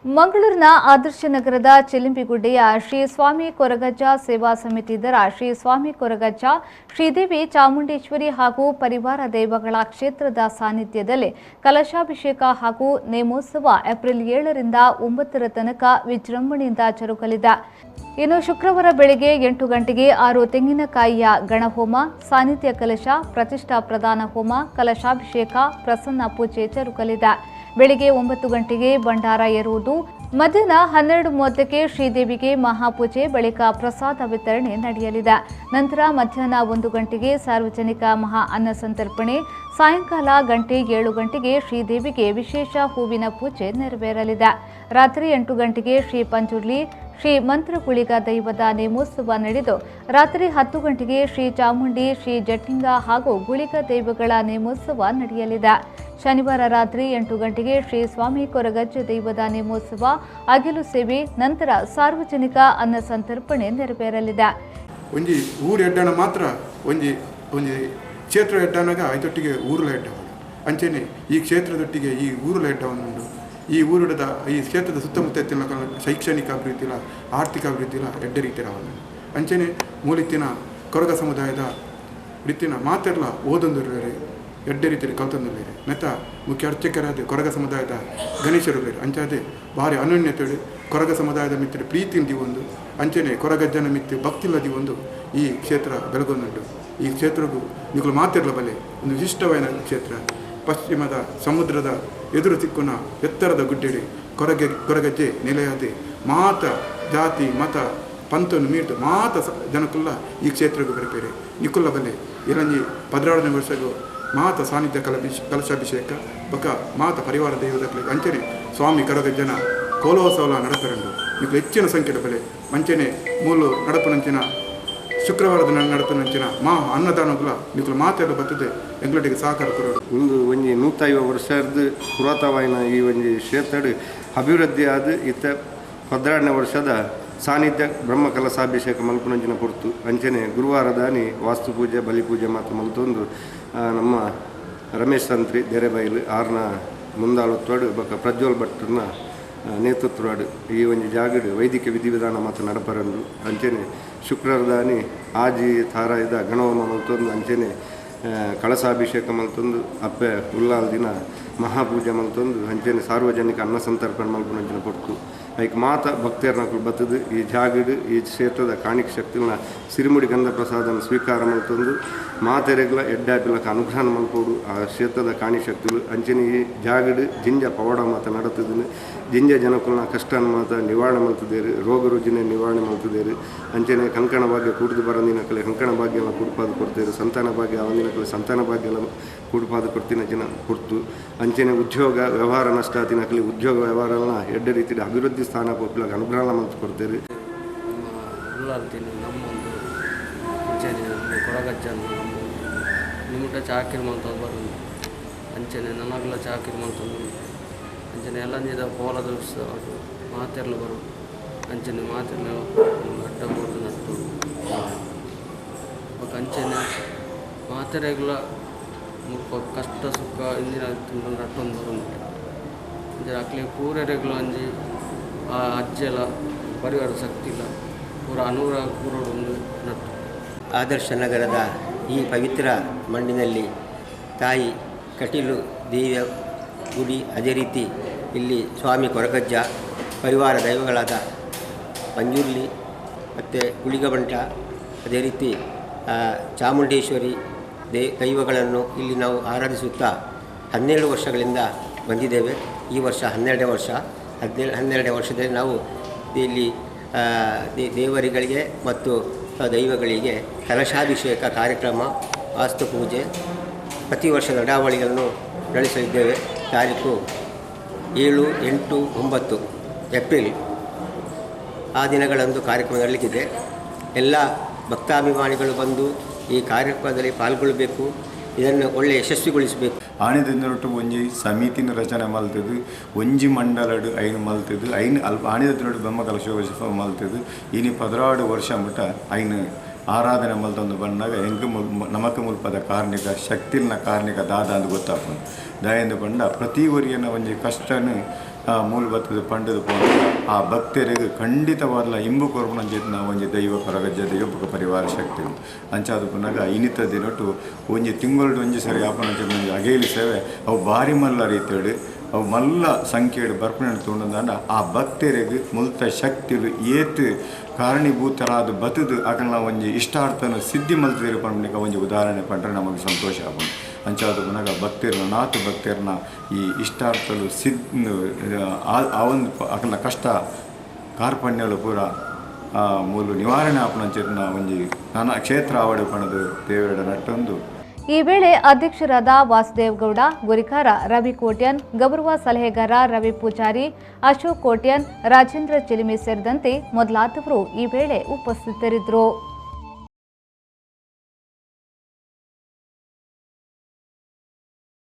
ಮಂಗಳೂರಿನ ಆದರ್ಶ ನಗರದ ಚಿಲಿಂಬಿಗುಡ್ಡೆಯ ಶ್ರೀ ಸ್ವಾಮಿ ಕೊರಗಜ್ಜ ಸೇವಾ ಸಮಿತಿ ದರ ಶ್ರೀ ಸ್ವಾಮಿ ಕೊರಗಜ್ಜ ಶ್ರೀದೇವಿ ಚಾಮುಂಡೇಶ್ವರಿ ಹಾಗೂ ಪರಿವಾರ ದೈವಗಳ ಕ್ಷೇತ್ರದ ಸಾನ್ನಿಧ್ಯದಲ್ಲಿ ಕಲಶಾಭಿಷೇಕ ಹಾಗೂ ನೇಮೋತ್ಸವ ಏಪ್ರಿಲ್ 7ರಿಂದ 9ರ ತನಕ ವಿಜೃಂಭಣೆಯಿಂದ ಜರುಗಲಿದೆ. ಇನ್ನು ಶುಕ್ರವಾರ ಬೆಳಗ್ಗೆ 8 ಗಂಟೆಗೆ 6 ತೆಂಗಿನಕಾಯಿಯ ಗಣಹೋಮ, ಸಾನ್ನಿಧ್ಯ ಕಲಶ, ಪ್ರತಿಷ್ಠಾ ಪ್ರದಾನ ಹೋಮ, ಕಲಶಾಭಿಷೇಕ, ಪ್ರಸನ್ನ ಪೂಜೆ ಜರುಗಲಿದೆ. ಬೆಳಿಗ್ಗೆ 9 ಗಂಟೆಗೆ ಭಂಡಾರ ಏರುವುದು, ಮಧ್ಯಾಹ್ನ 12:30ಕ್ಕೆ ಶ್ರೀದೇವಿಗೆ ಮಹಾಪೂಜೆ, ಬಳಿಕ ಪ್ರಸಾದ ವಿತರಣೆ ನಡೆಯಲಿದೆ. ನಂತರ ಮಧ್ಯಾಹ್ನ 1 ಗಂಟೆಗೆ ಸಾರ್ವಜನಿಕ ಮಹಾ ಅನ್ನ ಸಂತರ್ಪಣೆ, ಸಾಯಂಕಾಲ 7 ಗಂಟೆಗೆ ಶ್ರೀದೇವಿಗೆ ವಿಶೇಷ ಹೂವಿನ ಪೂಜೆ ನೆರವೇರಲಿದೆ. ರಾತ್ರಿ 8 ಗಂಟೆಗೆ ಶ್ರೀ ಪಂಜುರ್ಲಿ ಶ್ರೀ ಮಂತ್ರಗುಳಿಗ ದೈವದ ನೇಮೋತ್ಸವ ನಡೆದು ರಾತ್ರಿ 10 ಗಂಟೆಗೆ ಶ್ರೀ ಚಾಮುಂಡಿ, ಶ್ರೀ ಜಟ್ಟಿಂಗ ಹಾಗೂ ಗುಳಿಗ ದೈವಗಳ ನೇಮೋತ್ಸವ ನಡೆಯಲಿದೆ. ಶನಿವಾರ ರಾತ್ರಿ 8 ಗಂಟೆಗೆ ಶ್ರೀ ಸ್ವಾಮಿ ಕೊರಗಜ್ಜ ದೈವದ ನೇಮೋತ್ಸವ, ಅಗಿಲು ಸೇವೆ, ನಂತರ ಸಾರ್ವಜನಿಕ ಅನ್ನ ಸಂತರ್ಪಣೆ ನೆರವೇರಲಿದೆ. ಒಂಜಿ ಊರು ಎಡ್ಡಣ ಮಾತ್ರ ಒಂಜಿ ಕ್ಷೇತ್ರ ಎಡ್ಡನಾಗ ಐದೊಟ್ಟಿಗೆ ಊರುಲ ಎಡ್ಡವಳು ಅಂಚೆನೆ ಈ ಕ್ಷೇತ್ರದೊಟ್ಟಿಗೆ ಈ ಊರುಲ ಎಡ್ಡವನ್ನುಂಡು. ಈ ಊರುಡದ ಈ ಕ್ಷೇತ್ರದ ಸುತ್ತಮುತ್ತ ಶೈಕ್ಷಣಿಕ ಅಭಿವೃದ್ಧಿಲ, ಆರ್ಥಿಕ ಅಭಿವೃದ್ಧಿಲ ಎಡ್ಡ ರೀತಿಯ ಅಂಚೆನೆ ಮೂಲಿತ್ತಿನ ಕೊರಗ ಸಮುದಾಯದ ರೀತಿನ ಮಾತೆಲ್ಲ ಓದೊಂದಿರುವರೆ ಎಡ್ಡ ರೀತಿಯಲ್ಲಿ ಕಲ್ತೊಂದಿರುವರೆ ಮೆತ್ತ ಮುಖ್ಯ ಅರ್ಚಕರಾದ ಕೊರಗ ಸಮುದಾಯದ ಗಣೇಶರುಗಳು ಅಂಚಾದೆ ಭಾರಿ ಅನನ್ಯತೆಡು ಕೊರಗ ಸಮುದಾಯದ ಮಿತ್ರ ಪ್ರೀತಿಂದಿ ಒಂದು ಅಂಚನೆ ಕೊರಗಜ್ಜನ ಮಿತ್ರ ಭಕ್ತಿಲ್ಲದಿ ಒಂದು ಈ ಕ್ಷೇತ್ರ ಬೆಳಗೊಂದುಂಟು. ಈ ಕ್ಷೇತ್ರಗೂ ನಿಗಳು ಮಾತಿರಲ ಬಲೆ ಒಂದು ವಿಶಿಷ್ಟವಾದ ಕ್ಷೇತ್ರ. ಪಶ್ಚಿಮದ ಸಮುದ್ರದ ಎದುರು ಸಿಕ್ಕುನ ಎತ್ತರದ ಗುಡ್ಡೆಡೆ ಕೊರಗಜ್ಜೆ ನೆಲೆಯಾದೆ ಮಾತ ಜಾತಿ ಮತ ಪಂತನು ಮೀಟು ಮಾತ ಜನಕ್ಕುಲ್ಲ ಈ ಕ್ಷೇತ್ರಗೂ ಬರಪೇರೆ ನಿಕುಲ್ಲ ಬಲೆ ಇರಂಜಿ 16ನೇ ವರ್ಷಗೂ ಮಾತ ಸಾನ್ನಿಧ್ಯ ಕಲಶಾಭಿಷೇಕ ಬಕ ಮಾತ ಪರಿವಾರ ದೈವದ ಅಂಚನೆ ಸ್ವಾಮಿ ಕೊರಗಜ್ಜನ ಕೋಲೋತ್ಸವ ನಡಪರಂಡು ನಿಕಲು ಹೆಚ್ಚಿನ ಸಂಖ್ಯೆಯ ಬೆಲೆ ಮಂಚನೆ ಮೂಲು ನಡಪನಂಚಿನ ಶುಕ್ರವಾರದ ನಡಪನಂಚಿನ ಅನ್ನದಾನಗಳ ನಿಕಲು ಮಾತೆಲ್ಲ ಬರ್ತದೆ ಎಂಗ್ಲಟಿಗೆ ಸಹಕಾರ ಕೊರೋಡು ಒಂದು 150 ವರ್ಷದ ಪುರಾತನವಾಯಿನ ಈ ಒಂದು ಕ್ಷೇತ್ರ ಅಭಿವೃದ್ಧಿ ಆದ ಇತ್ತ 16ನೇ ವರ್ಷದ ಸಾನ್ನಿಧ್ಯ ಬ್ರಹ್ಮ ಕಲಶಾಭಿಷೇಕ ಮಲ್ಪನಂಚಿನ ಪೊರ್ತು ಅಂಚನೆ ಗುರುವಾರದಾನಿ ವಾಸ್ತುಪೂಜೆ ಬಲಿಪೂಜೆ ಮತ್ತು ಮಲ್ತೊಂದು ನಮ್ಮ ರಮೇಶ್ ತಂತ್ರಿ ದೆರೆಬೈಲು ಆರ್ನ ಮುಂದಾಳತ್ವಾಡು ಬಕ ಪ್ರಜ್ವಲ್ ಭಟ್ರನ ನೇತೃತ್ವಡು ಈ ಒಂದು ಜಾಗಡು ವೈದಿಕ ವಿಧಿವಿಧಾನ ಮತ್ತು ನಡಪರಂಡು ಅಂಚನೆ ಶುಕ್ರವಾರದಾನಿ ಆಜಿ ತಾರಾಯದ ಗಣಹೋಮ ಮಲ್ತೊಂದು ಅಂಚನೆ ಕಳಶಾಭಿಷೇಕ ಮಲ್ತೊಂದು ಅಪ್ಪೆ ಉಲ್ಲಾಲ್ ದಿನ ಮಹಾಪೂಜೆ ಮಲ್ತೊಂದು ಅಂಚನೆ ಸಾರ್ವಜನಿಕ ಅನ್ನ ಸಂತರ್ಪಣೆ ಮಲ್ಪನಂಚಿನ ಪೊರ್ತು ಐಕ್ ಮಾತ ಭಕ್ತರ್ನಕಲು ಬತ್ತದು ಈ ಜಾಗಡು ಈ ಕ್ಷೇತ್ರದ ಕಾಣಿಕ ಶಕ್ತಿನ ಸಿರಿಮುಡಿ ಗಂಧ ಪ್ರಸಾದನ ಸ್ವೀಕಾರ ಮಲ್ತೊಂದು ಮಾತೆರೆಗಳ ಎಡ್ಡಾಪಿಲಕ ಅನುಗ್ರಹ ಮಲ್ಪೋಡು ಆ ಕ್ಷೇತ್ರದ ಕಾಣಿ ಶಕ್ತಿಗಳು ಅಂಚನೆ ಈ ಜಾಗಡು ಜಿಂಜ ಪವಾಡ ಮಾತ ನಡತದನು ಜಿಂಜ ಜನಕುಲ್ನ ಕಷ್ಟನ ಮಾತ ನಿವಾರಣೆ ಮಲ್ತದೇರು ರೋಗ ರುಜಿನ ನಿವಾರಣೆ ಮಲ್ತದೇರು ಅಂಚನೆ ಕಂಕಣ ಭಾಗ್ಯ ಕೂಡಿದು ಬರಂದಿನಕಲೆ ಕಂಕಣ ಭಾಗ್ಯ ಎಲ್ಲ ಕುಡುಪಾದ ಕೊಡ್ತೇರು ಸಂತಾನ ಭಾಗ್ಯ ಅವಂದಿನಕಲೆ ಸಂತಾನ ಭಾಗ್ಯ ಎಲ್ಲ ಕುಡುಪಾದ ಕೊಡ್ತಿನ ಜನ ಕೊಡ್ತು ಅಂಚನೆ ಉದ್ಯೋಗ ವ್ಯವಹಾರ ನಷ್ಟಾತಿನಕಲಿ ಉದ್ಯೋಗ ವ್ಯವಹಾರನ ಎಡ್ಡ ರೀತಿಯ ಅಭಿವೃದ್ಧಿ ಸ್ಥಾನ ಪೋಪಿಲಾಗ ಅನುಗ್ರಹ ಮಂತು ಕೊಡ್ತೇವೆ. ಉಳ್ಳಾಲ್ತೀನಿ ನಮ್ಮೊಂದು ಅಂಚನೆ ನಮ್ಮ ಕೊರಗಜ್ಜನ್ನು ನಿಮ್ಮಟ ಚಾಕಿರಿ ಮಂತ ಬರೋದು ಅಂಚನೆ ನನಗೆಲ್ಲ ಚಾಕಿರಿ ಮಂತಂದು ಅಂಚನೆ ಎಲ್ಲ ಪೋಲದ ಮಾತೆರ್ಲು ಬರೋದು ಅಂಚನೆ ಮಾತೆರ್ಲು ಅಡ್ಡ ಬೋರ್ದು ನಟ್ಟು ಅಂಚನೆ ಮಾತೆರೆಗಳ ಮುಪ್ಪ ಕಷ್ಟ ಸುಖ ಇಂದಿನ ನಟ್ಟೊಂದು ಬರೋದು ಅಂದರೆ ಅಕ್ಲಿ ಪೂರೆರೆಗಳು ಅಂಜಿ ಆ ಅಜ್ಜೆಲ್ಲ ಪರಿವಾರ ಶಕ್ತಿ ಇಲ್ಲ ಪೂರ ಅನುರಾಗ ಪೂರೊಂದು ನಟ್ಟು. ಆದರ್ಶ ನಗರದ ಈ ಪವಿತ್ರ ಮಣ್ಣಿನಲ್ಲಿ ತಾಯಿ ಕಟೀಲು ದೇವಿಯ ಗುಡಿ, ಅದೇ ರೀತಿ ಇಲ್ಲಿ ಸ್ವಾಮಿ ಕೊರಗಜ್ಜ ಪರಿವಾರ ದೈವಗಳಾದ ಪಂಜುರ್ಲಿ ಮತ್ತು ಗುಳಿಗಬಂಟ, ಅದೇ ರೀತಿ ಚಾಮುಂಡೇಶ್ವರಿ ದೈವಗಳನ್ನು ಇಲ್ಲಿ ನಾವು ಆರಾಧಿಸುತ್ತಾ 12 ವರ್ಷಗಳಿಂದ ಬಂದಿದ್ದೇವೆ. ಈ ವರ್ಷ 12ನೇ ವರ್ಷ. 12ನೇ ವರ್ಷದಲ್ಲಿ ನಾವು ಇಲ್ಲಿ ದೇವರುಗಳಿಗೆ ಮತ್ತು ದೈವಗಳಿಗೆ ಕಲಶಾಭಿಷೇಕ ಕಾರ್ಯಕ್ರಮ, ವಾಸ್ತುಪೂಜೆ, ಪ್ರತಿ ವರ್ಷ ನಡಾವಳಿಗಳನ್ನು ನಡೆಸಲಿದ್ದೇವೆ. ತಾರೀಕು 7, 8, 9 ಏಪ್ರಿಲ್ ಆ ದಿನಗಳಂದು ಕಾರ್ಯಕ್ರಮ ನಡೆಯಲಿಕ್ಕಿದೆ. ಎಲ್ಲ ಭಕ್ತಾಭಿಮಾನಿಗಳು ಬಂದು ಈ ಕಾರ್ಯಕ್ರಮದಲ್ಲಿ ಪಾಲ್ಗೊಳ್ಳಬೇಕು, ಇದನ್ನು ಒಳ್ಳೆಯ ಯಶಸ್ವಿಗೊಳಿಸಬೇಕು. ಆಣಿದೊಟ್ಟು ಒಂಜಿ ಸಮಿತಿನ ರಚನೆ ಮಲ್ತದು, ಒಂಜಿ ಮಂಡಲಡು ಐನು ಮಲ್ತದು, ಐನು ಆಣಿದೊಟ್ಟು ಬ್ರಹ್ಮ ಕಲಶೋತ್ಸವ ಮಲ್ತದು. ಇನಿ 16 ವರ್ಷ ಮುಟ್ಟ ಐನು ಆರಾಧನೆ ಮಲ್ತೊಂದು ಬಂದಾಗ ಹೆಂಗೆ ನಮಕ ಮುಲ್ಪದ ಕಾರ್ಣಿಕ ಶಕ್ತಿನ ಕಾರ್ಣಿಕ ದಾದ ಅಂತ ಗೊತ್ತಾಗ್ತದೆ. ದಯಂದು ಬಂಡ ಪ್ರತಿ ಒರಿಯನ ಒಂಜಿ ಕಷ್ಟನು ಮೂಲ ಬತ್ತದ ಪಂಡದ ಪೋಂಡ ಆ ಭಕ್ತರಿಗೆ ಖಂಡಿತವಾದ ಇಂಬು ಕೊರ್ಪುನ ಜೊತೆ ಒಂಜಿ ದೈವ ಕೊರಗಜ್ಜ ದೈವಪಕ ಪರಿವಾರ ಶಕ್ತಿ ಅಂಚಾದ ಪುನಗ ಇನಿತ ದಿನಟ್ಟು ಒಂಜಿ ತಿಂಗಳು ಒಂಜಿ ಸರಿ ಯಾಪನ ಒಂಜಿ ಅಗೇಲಿ ಸೇವೆ ಅವು ಭಾರಿ ಮಲ್ಲ ರೀತಿಯಡು ಅವು ಮಲ್ಲ ಸಂಖ್ಯೆಡು ಬರ್ಪಣೆ ತೊಗೊಂಡ ಆ ಭಕ್ತರಿಗೆ ಮುಲ್ತ ಶಕ್ತಿಲು ಏತು ಕಾರಣೀಭೂತರಾದ ಬತದು ಅಕಲ್ನ ಒಂಜಿ ಇಷ್ಟಾರ್ಥನ ಸಿದ್ಧಿ ಮಲ್ತಿರು ಪಂಡಿಕ ಒಂಜಿ ಉದಾಹರಣೆ ಪಂಡ್ರೆ ನಮಗೆ ಸಂತೋಷ ಆಗುಂಡು ಅಂಚಾದ ಪುನಗ ಭಕ್ತಿರ್ನ ನಾತು ಭಕ್ತಿರ್ನ ಈ ಇಷ್ಟಾರ್ಥಲು ಆ ಒಂದು ಅಕಲ್ನ ಕಷ್ಟ ಕಾರ್ಪಣ್ಯಲು ಪೂರ ಮೂಲು ನಿವಾರಣೆ ಆಪಣಂಚಿನ ಒಂಜಿ ನನ್ನ ಕ್ಷೇತ್ರ ಆವಡು ಪಣದು ದೇವರ ನಟ್ಟೊಂದು. ಈ ವೇಳೆ ಅಧ್ಯಕ್ಷರಾದ ವಾಸುದೇವ್ ಗೌಡ, ಗುರಿಕಾರ ರವಿ ಕೋಟ್ಯನ್, ಗೌರವ ಸಲಹೆಗಾರ ರವಿ ಪೂಜಾರಿ, ಅಶೋಕ್ ಕೋಟ್ಯನ್, ರಾಜೇಂದ್ರ ಚಿಲಿಮಿ ಸೇರಿದಂತೆ ಮೊದಲಾದವರು ಈ ವೇಳೆ ಉಪಸ್ಥಿತರಿದ್ದರು.